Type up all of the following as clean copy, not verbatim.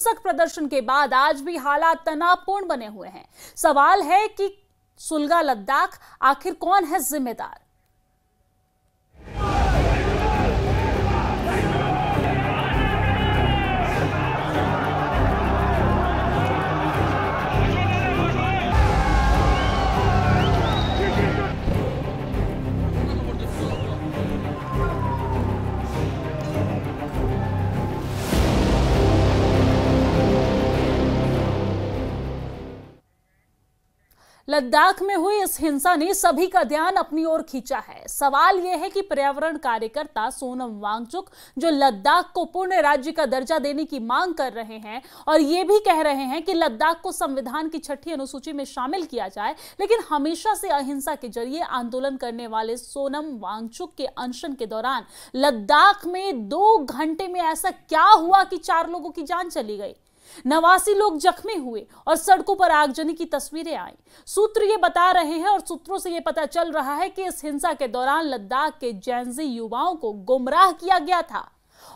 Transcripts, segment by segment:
हिंसक प्रदर्शन के बाद आज भी हालात तनावपूर्ण बने हुए हैं। सवाल है कि सुलगा लद्दाख आखिर कौन है जिम्मेदार? लद्दाख में हुई इस हिंसा ने सभी का ध्यान अपनी ओर खींचा है। सवाल यह है कि पर्यावरण कार्यकर्ता सोनम वांगचुक जो लद्दाख को पूर्ण राज्य का दर्जा देने की मांग कर रहे हैं और ये भी कह रहे हैं कि लद्दाख को संविधान की 6ठी अनुसूची में शामिल किया जाए, लेकिन हमेशा से अहिंसा के जरिए आंदोलन करने वाले सोनम वांगचुक के अनशन के दौरान लद्दाख में 2 घंटे में ऐसा क्या हुआ कि 4 लोगों की जान चली गई, 89 लोग जख्मी हुए और सड़कों पर आगजनी की तस्वीरें आई। सूत्र ये बता रहे हैं और सूत्रों से ये पता चल रहा है कि इस हिंसा के दौरान लद्दाख के जेनजी युवाओं को गुमराह किया गया था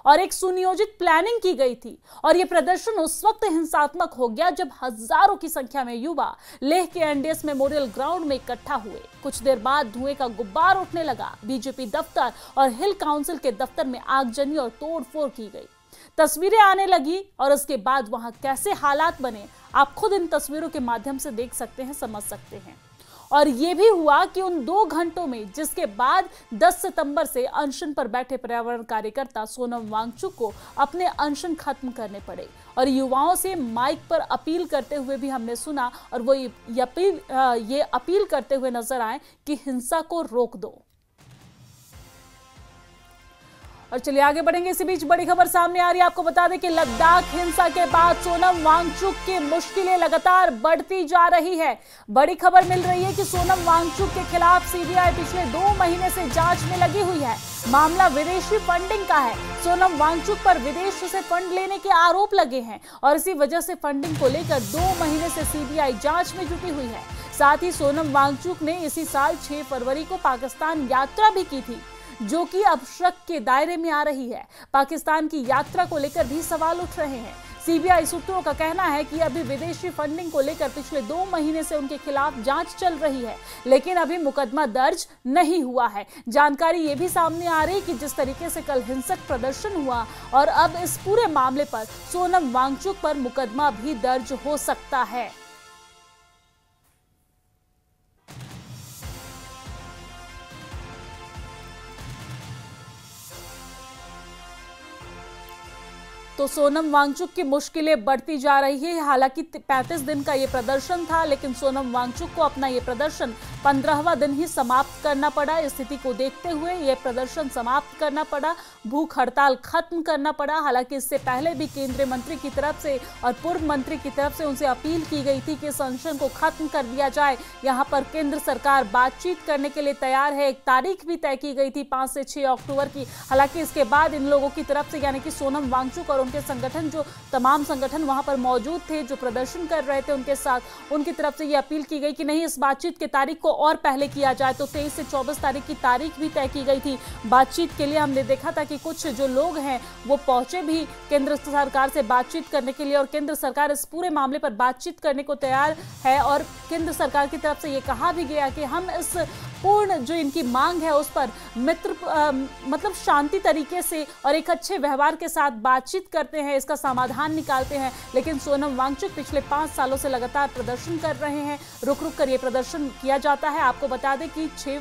और एक सुनियोजित प्लानिंग की गई थी। और यह प्रदर्शन उस वक्त हिंसात्मक हो गया जब हजारों की संख्या में युवा लेह के एनडीएस मेमोरियल ग्राउंड में इकट्ठा हुए। कुछ देर बाद धुएं का गुब्बार उठने लगा। बीजेपी दफ्तर और हिल काउंसिल के दफ्तर में आगजनी और तोड़फोड़ की गई। तस्वीरें आने लगी और उसके बाद वहां कैसे हालात बने आप खुद इन तस्वीरों के माध्यम से देख सकते हैं, समझ सकते हैं। और यह भी हुआ कि उन 2 घंटों में, जिसके बाद 10 सितंबर से अनशन पर बैठे पर्यावरण कार्यकर्ता सोनम वांगचुक को अपने अनशन खत्म करने पड़े और युवाओं से माइक पर अपील करते हुए भी हमने सुना और वो ये अपील करते हुए नजर आए कि हिंसा को रोक दो। और चलिए आगे बढ़ेंगे। इसी बीच बड़ी खबर सामने आ रही है। आपको बता दें कि लद्दाख हिंसा के बाद सोनम वांगचुक की मुश्किलें लगातार बढ़ती जा रही है। बड़ी खबर मिल रही है कि सोनम वांगचुक के खिलाफ सीबीआई पिछले 2 महीने से जांच में लगी हुई है। मामला विदेशी फंडिंग का है। सोनम वांगचुक पर विदेश से फंड लेने के आरोप लगे हैं और इसी वजह से फंडिंग को लेकर 2 महीने से सीबीआई जांच में जुटी हुई है। साथ ही सोनम वांगचुक ने इसी साल 6 फरवरी को पाकिस्तान यात्रा भी की थी, जो कि अब शक के दायरे में आ रही है। पाकिस्तान की यात्रा को लेकर भी सवाल उठ रहे हैं। सीबीआई सूत्रों का कहना है कि अभी विदेशी फंडिंग को लेकर पिछले 2 महीने से उनके खिलाफ जांच चल रही है, लेकिन अभी मुकदमा दर्ज नहीं हुआ है। जानकारी ये भी सामने आ रही कि जिस तरीके से कल हिंसक प्रदर्शन हुआ और अब इस पूरे मामले पर सोनम वांगचुक पर मुकदमा भी दर्ज हो सकता है। तो सोनम वांगचुक की मुश्किलें बढ़ती जा रही है। हालांकि 35 दिन का ये प्रदर्शन था, लेकिन सोनम वांगचुक को अपना ये प्रदर्शन 15वां दिन ही समाप्त करना पड़ा। स्थिति को देखते हुए ये प्रदर्शन समाप्त करना पड़ा, भूख हड़ताल खत्म करना पड़ा। हालांकि इससे पहले भी केंद्रीय मंत्री की तरफ से और पूर्व मंत्री की तरफ से उनसे अपील की गई थी कि इस अनशन को खत्म कर दिया जाए। यहाँ पर केंद्र सरकार बातचीत करने के लिए तैयार है। एक तारीख भी तय की गई थी 5 से 6 अक्टूबर की। हालांकि इसके बाद इन लोगों की तरफ से, यानी कि सोनम वांगचुक और उनके संगठन, जो तमाम संगठन वहां पर मौजूद थे, जो प्रदर्शन कर रहे थे उनके साथ, उनकी तरफ से ये अपील की गई कि नहीं, इस बातचीत की तारीख को और पहले किया जाए। तो 23 से 24 तारीख की तारीख भी तय की गई थी बातचीत के लिए। हमने देखा था कि कुछ जो लोग हैं वो पहुंचे भी केंद्र सरकार से बातचीत करने के लिए और केंद्र सरकार इस पूरे मामले पर बातचीत करने को तैयार है। और केंद्र सरकार की तरफ से ये कहा भी गया कि हम इस पूर्ण जो इनकी मांग है उस पर मतलब शांति तरीके से और एक अच्छे व्यवहार के साथ बातचीत करते हैं, इसका समाधान निकालते हैं। लेकिन सोनम वांगचुक पिछले 5 सालों से लगातार प्रदर्शन कर रहे हैं। रुक रुक कर ये प्रदर्शन किया जाता है। आपको बता दें कि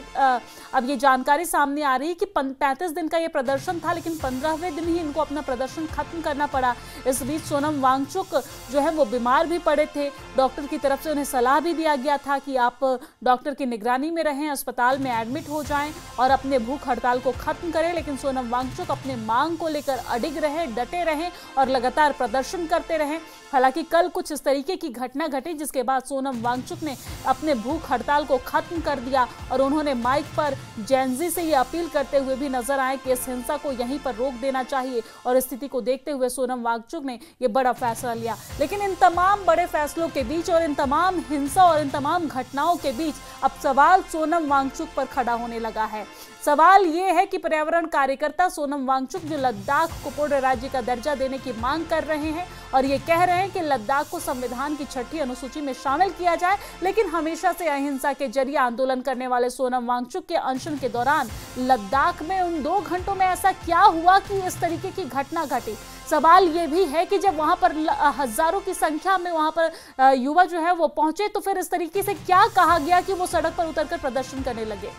अब ये जानकारी सामने आ रही है कि 35 दिन का ये प्रदर्शन था, लेकिन 15वें दिन ही इनको अपना प्रदर्शन खत्म करना पड़ा। इस बीच सोनम वांगचुक जो है वो बीमार भी पड़े थे। डॉक्टर की तरफ से उन्हें सलाह भी दिया गया था कि आप डॉक्टर की निगरानी में रहें, अस्पताल में एडमिट हो जाएं और अपने भूख हड़ताल को खत्म करें। लेकिन सोनम वांगचुक अपने मांग को लेकर अडिग रहे, डटे रहे और लगातार प्रदर्शन करते रहे। हालांकि कल कुछ इस तरीके की घटना घटी जिसके बाद सोनम वांगचुक ने अपने भूख हड़ताल को खत्म कर दिया और उन्होंने माइक पर जेनजी से ये अपील करते हुए भी नजर आए कि इस हिंसा को यहीं पर रोक देना चाहिए। और स्थिति को देखते हुए सोनम वांगचुक ने ये बड़ा फैसला लिया। लेकिन इन तमाम बड़े फैसलों के बीच और इन तमाम हिंसा और इन तमाम घटनाओं के बीच अब सवाल सोनम वांगचुक पर खड़ा होने लगा है। सवाल ये है कि पर्यावरण कार्यकर्ता सोनम वांगचुक जो लद्दाख को पूर्ण राज्य का दर्जा देने की मांग कर रहे हैं और ये कह रहे हैं कि लद्दाख को संविधान की 6ठी अनुसूची में शामिल किया जाए, लेकिन हमेशा से अहिंसा के जरिए आंदोलन करने वाले सोनम वांगचुक के अनशन के दौरान लद्दाख में उन 2 घंटों में ऐसा क्या हुआ कि इस तरीके की घटना घटी। सवाल ये भी है कि जब वहां पर हजारों की संख्या में वहां पर युवा जो है वो पहुंचे, तो फिर इस तरीके से क्या कहा गया कि वो सड़क पर उतरकर प्रदर्शन करने लगे।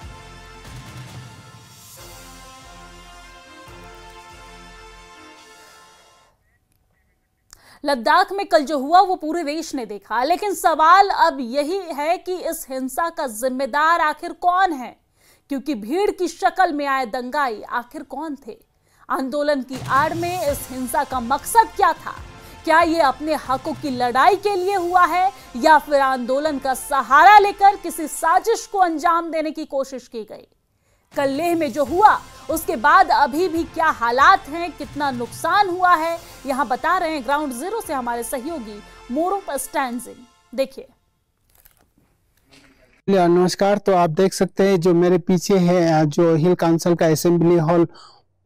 लद्दाख में कल जो हुआ वो पूरे देश ने देखा, लेकिन सवाल अब यही है कि इस हिंसा का जिम्मेदार आखिर कौन है, क्योंकि भीड़ की शक्ल में आए दंगाई आखिर कौन थे। आंदोलन की आड़ में इस हिंसा का मकसद क्या था? क्या ये अपने हकों की लड़ाई के लिए हुआ है या फिर आंदोलन का सहारा लेकर किसी साजिश को अंजाम देने की कोशिश की गई? कल लेह में जो हुआ उसके बाद अभी भी क्या हालात हैं, कितना नुकसान हुआ है, यहां बता रहे हैं ग्राउंड जीरो से हमारे सहयोगी मोरूप स्टैंजिंग। देखिए। नमस्कार। तो आप देख सकते हैं जो मेरे पीछे है जो हिल काउंसिल का असेंबली हॉल,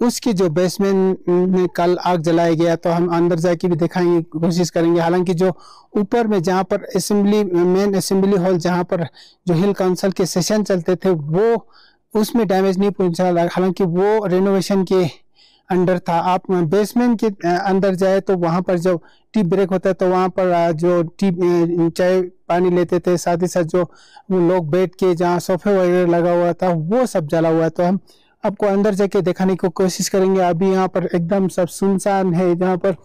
उसके जो बेसमेंट में कल आग जलाया गया, तो हम अंदर जाके भी दिखाएंगे, कोशिश करेंगे। हालांकि जो ऊपर में जहां पर मेन असेंबली हॉल जहां पर जो हिल काउंसिल के सेशन चलते थे वो उसमें डैमेज नहीं पहुंचा, हालांकि वो रेनोवेशन के अंडर था। आप बेसमेंट के अंदर जाए तो वहां पर जब टी ब्रेक होता है तो वहां पर जो चाय पानी लेते थे, साथ ही साथ जो वो लोग बैठ के जहाँ सोफे वगैरह लगा हुआ था वो सब जला हुआ है। तो हम आपको अंदर जाके दिखाने की कोशिश करेंगे। अभी यहाँ पर एकदम सब सुनसान है। जहाँ पर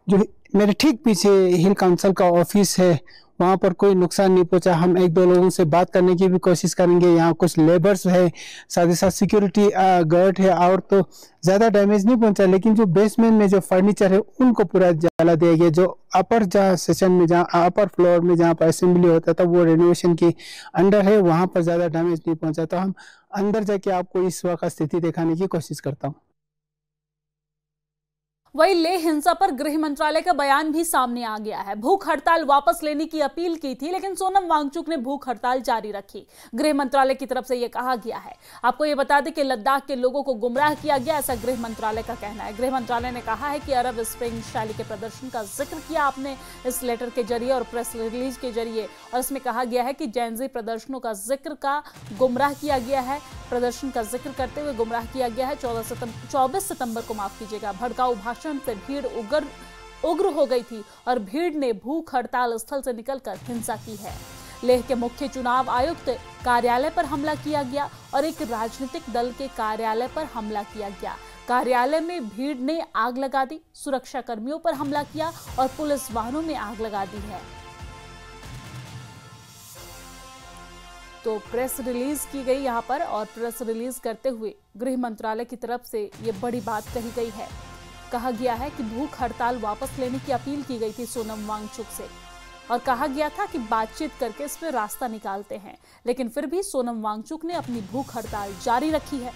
जो मेरे ठीक पीछे हिल काउंसिल का ऑफिस है वहाँ पर कोई नुकसान नहीं पहुंचा। हम 1-2 लोगों से बात करने की भी कोशिश करेंगे। यहाँ कुछ लेबर्स है, साथ ही साथ सिक्योरिटी गार्ड है, और तो ज़्यादा डैमेज नहीं पहुंचा। लेकिन जो बेसमेंट में जो फर्नीचर है उनको पूरा जला दिया गया। जो अपर जहाँ सेशन में जहाँ अपर फ्लोर में जहाँ पर असेंबली होता था वो रेनोवेशन के अंडर है, वहाँ पर ज़्यादा डैमेज नहीं पहुंचा। तो हम अंदर जाके आपको इस वक्त का स्थिति दिखाने की कोशिश करता हूँ। वही लेह हिंसा पर गृह मंत्रालय का बयान भी सामने आ गया है। भूख हड़ताल वापस लेने की अपील की थी, लेकिन सोनम वांगचुक ने भूख हड़ताल जारी रखी। गृह मंत्रालय की तरफ से यह कहा गया है। आपको यह बता दें कि लद्दाख के लोगों को गुमराह किया गया, ऐसा गृह मंत्रालय का कहना है। गृह मंत्रालय ने कहा है कि अरब स्प्रिंग शैली के प्रदर्शन का जिक्र किया आपने इस लेटर के जरिए और प्रेस रिलीज के जरिए, और इसमें कहा गया है कि जैनजी प्रदर्शनों का जिक्र का गुमराह किया गया है, प्रदर्शन का जिक्र करते हुए गुमराह किया गया है। 24 सितंबर को माफ कीजिएगा, भड़काऊ भाषण से भीड़ उग्र हो गई थी और भीड़ ने भूख हड़ताल स्थल से निकलकर हिंसा की है। लेह के मुख्य चुनाव आयुक्त कार्यालय पर हमला किया गया और एक राजनीतिक दल के कार्यालय पर हमला किया गया। कार्यालय में भीड़ ने आग लगा दी, सुरक्षा कर्मियों पर हमला किया और पुलिस वाहनों में आग लगा दी है। तो प्रेस रिलीज की गई यहाँ पर, और प्रेस रिलीज करते हुए गृह मंत्रालय की तरफ से ये बड़ी बात कही गई है। कहा गया है कि भूख हड़ताल वापस लेने की अपील की गई थी सोनम वांगचुक से, और कहा गया था कि बातचीत करके इस पर रास्ता निकालते हैं, लेकिन फिर भी सोनम वांगचुक ने अपनी भूख हड़ताल जारी रखी है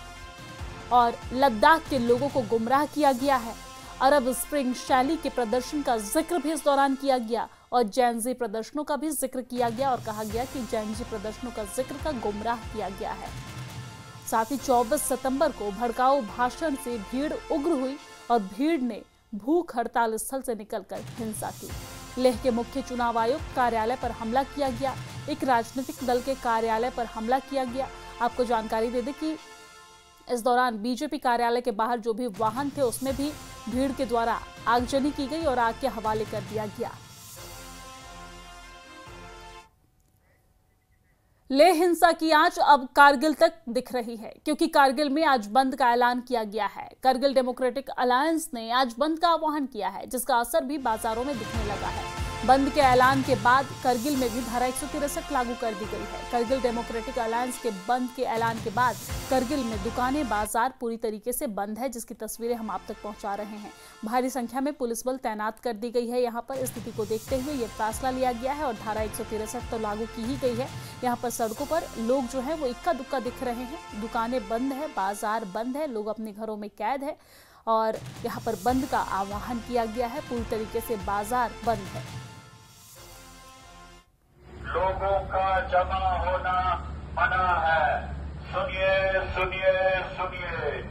और लद्दाख के लोगों को गुमराह किया गया है। अरब स्प्रिंग शैली के प्रदर्शन का जिक्र भी इस दौरान किया गया और जैनजी प्रदर्शनों का भी जिक्र किया गया, और कहा गया कि जैनजी प्रदर्शनों का जिक्र का गुमराह किया गया है। साथ ही 24 सितंबर को भड़काऊ भाषण से भीड़ उग्र हुई और भीड़ ने भूख हड़ताल स्थल से निकलकर हिंसा की। लेह के मुख्य चुनाव आयुक्त कार्यालय पर हमला किया गया, एक राजनीतिक दल के कार्यालय पर हमला किया गया। आपको जानकारी दे दें कि इस दौरान बीजेपी कार्यालय के बाहर जो भी वाहन थे उसमें भी भीड़ के द्वारा आगजनी की गई और आग के हवाले कर दिया गया। लेह हिंसा की आंच अब कारगिल तक दिख रही है, क्योंकि कारगिल में आज बंद का ऐलान किया गया है। कारगिल डेमोक्रेटिक अलायंस ने आज बंद का आह्वान किया है, जिसका असर भी बाजारों में दिखने लगा है। बंद के ऐलान के बाद करगिल में भी धारा 163 लागू कर दी गई है। करगिल डेमोक्रेटिक अलायंस के बंद के ऐलान के बाद करगिल में दुकानें, बाजार पूरी तरीके से बंद है, जिसकी तस्वीरें हम आप तक पहुंचा रहे हैं। भारी संख्या में पुलिस बल तैनात कर दी गई है। यहाँ पर स्थिति को देखते हुए ये फैसला लिया गया है और धारा 163 तो लागू की ही गई है। यहाँ पर सड़कों पर लोग जो है वो इक्का दुक्का दिख रहे हैं। दुकानें बंद है, बाजार बंद है, लोग अपने घरों में कैद है और यहाँ पर बंद का आह्वान किया गया है। पूरी तरीके से बाजार बंद है। लोगों का जमा होना मना है। सुनिए सुनिए सुनिए,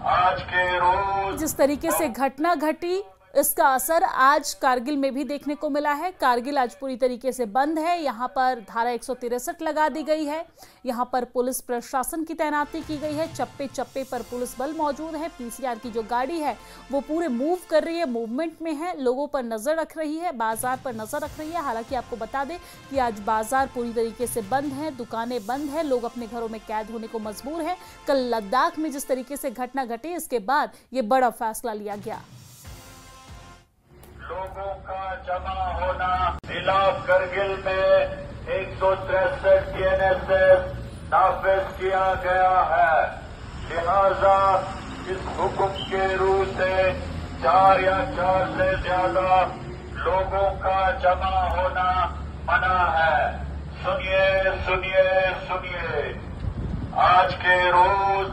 आज के रोज जिस तरीके से घटना घटी इसका असर आज कारगिल में भी देखने को मिला है। कारगिल आज पूरी तरीके से बंद है। यहाँ पर धारा 163 लगा दी गई है। यहाँ पर पुलिस प्रशासन की तैनाती की गई है। चप्पे चप्पे पर पुलिस बल मौजूद है। पीसीआर की जो गाड़ी है वो पूरे मूव कर रही है, मूवमेंट में है, लोगों पर नजर रख रही है, बाजार पर नजर रख रही है। हालांकि आपको बता दें कि आज बाजार पूरी तरीके से बंद है, दुकानें बंद है, लोग अपने घरों में कैद होने को मजबूर है। कल लद्दाख में जिस तरीके से घटना घटी इसके बाद ये बड़ा फैसला लिया गया। लोगों का जमा होना, जिला करगिल में 163 TNSS नाफिज किया गया है। लिहाजा इस हुक्म के रूह से 4 या 4 से ज्यादा लोगों का जमा होना मना है। सुनिए सुनिए सुनिए, आज के रोज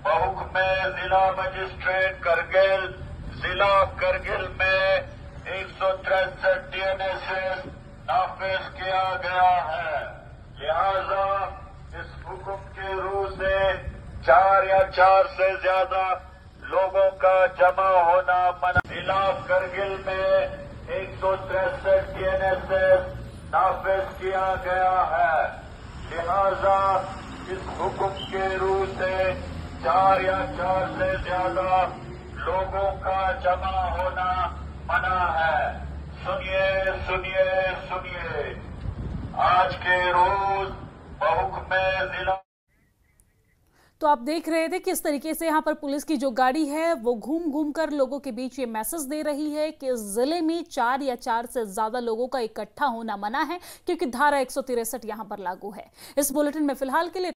बहुहुक्म जिला मजिस्ट्रेट करगिल, जिला करगिल में 163 TNSS नाफिज किया गया है। लिहाजा इस हुक्म के रूह से 4 या 4 से ज्यादा लोगों का जमा होना मना। जिला करगिल में 163 TNSS नाफिज किया गया है। लिहाजा इस हुक्म के रूह से 4 या 4 से ज्यादा लोगों का जमा होना मना है। सुनिए सुनिए सुनिए, आज के रोज बहुहुक्म जिला। तो आप देख रहे थे कि इस तरीके से यहाँ पर पुलिस की जो गाड़ी है वो घूम घूम कर लोगों के बीच ये मैसेज दे रही है कि इस जिले में 4 या 4 से ज्यादा लोगों का इकट्ठा होना मना है, क्योंकि धारा 163 यहाँ पर लागू है। इस बुलेटिन में फिलहाल के लिए